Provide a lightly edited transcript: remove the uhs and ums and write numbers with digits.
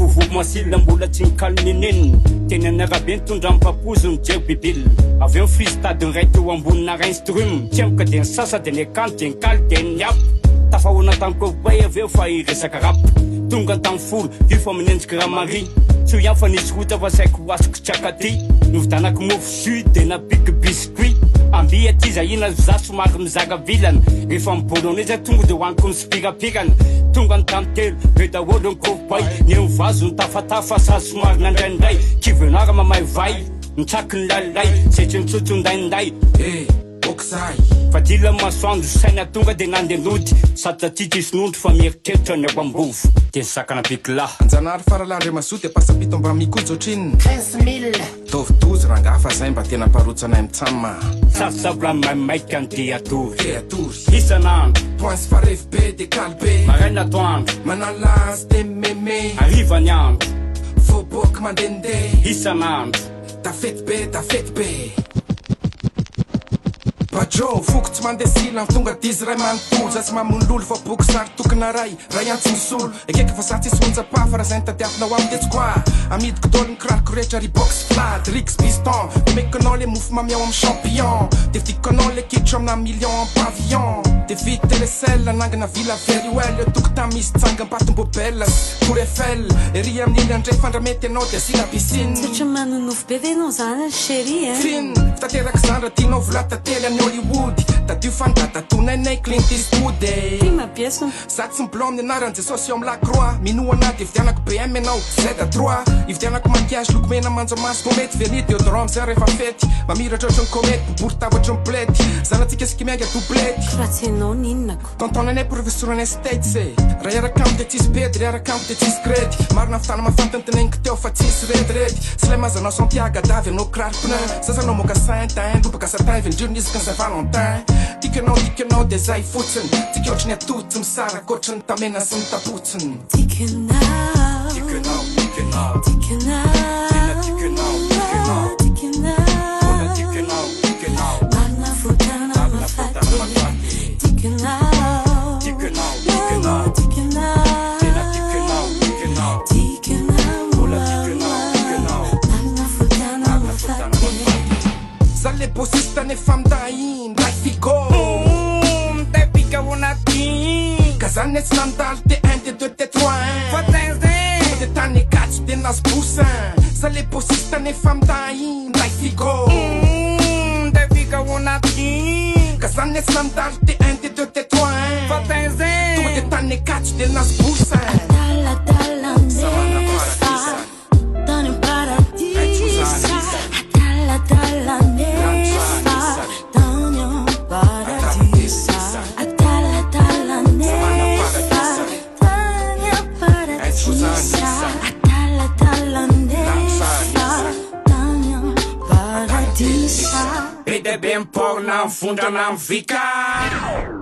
fovovo masila mbola tsy nikalineneniny teny anarabe nitondra mpapozy mijeo bibily avy eo frizitady nyray teo ambonina reinstrum tsemoka de ny sasa de ny akano de nikaly de niapo tafahoana tamiko bay avy eo fa iresaka rapo tonga tamy folo io fa minenjiky raha mari tsy ho ihany fa nisy hota fa saiko asiko tsakaty novidanako mofo sud de napiky biscuit ambi aty zahina za somary mizaga vilana rehefa mibolone zay tonga de hoaniko misipirapirana tonga ny tamy telo be daholo ny kovbay ny eo vazo ny tafatafa sa somary nandraindray kivenara mamay vai mitsaky ny lalilay setry nitsotso ndainday okzay fa dila masoandro saina tonga de nandenody sady tatity isonondro fa mieritreritra ny akoambovo de ny sakana pikila anjanary faralandre maso de pasapito mba mikojo otrininy 15 000 tovy 12 rangaha fa zay mba tena mparotsana mitsamma sasabla maimaika ny deatory atory isanandro pointsy farefy be de kaly be maraina toandro manalasy de meme ariva ny andro voboky mandendeha isanandro tafety be Bajo, foko tsy mandeha sila tonga dizy ray manontolo za tsy mamon'olo fa boky sary tokona ray antsiny solo ekeka fa sa tsisy onjapa fa raha zay nitadiavinao am tetsy koa amidiko dolo ny kirariko rehetra ribox flad rix piston de mekikanao le mofo mamiao amy champion de vidikanao le kitro amina million en pavillon de vite telesel nangana villa veriwell eo toko tam misy tsanga mpatombobelas tour eiffel ery amin'iny andray fandramety anao de asina piscine satria manonofo be venao zany chéri fin fitateraka zany raha tianao vola tately Hollywood tadio fandatatona Clint Eastwood prima pièce za tsy miblôme ny anarany je sosio amy lacroix minoana de vidianako BM anao Z3 ividianako maquillage lokomena manja masoko mety vernis deodorant zay rehefa fety mamiratra ohatry ny komety bobory tavatry ny bledy zanatsika sikimianga doublety kratsenao ninako tontonanay professeur anay States raha iaraka amiko de tsisy bedy raha iaraka amiko de tsisy kredy marina fitana mafantany teneniko teo fa tsisy redredy sy lay mazanao Santiago davy aminao kiraro pneu sazanao moka Saint-Ain lobaka satin velondriro nisaka ny Saint-Valentin tikanao de zay fotsiny tsika ohatry ny atotsy misara koatry ny tamena sy ny tapotsiny tikanao marina fotana mafaty tikanao Zale bossista ne femme dain Like figo Te pica una team Kazane tsy nandalo te 1, te 2, te 3 Fa tens de tany 4 de nas boussin Zale bossista ne femme dain Like figo Te pica una team Kazane tsy nandalo te 1, te 2, te 3 Fa tens de tany 4 de nas boussin Atala nessa Tani un paradisa Atala nessa Tani un paradisa Atala nessa Tani un paradisa Atala nessa Tani un paradisa Bede ben por na funda na vika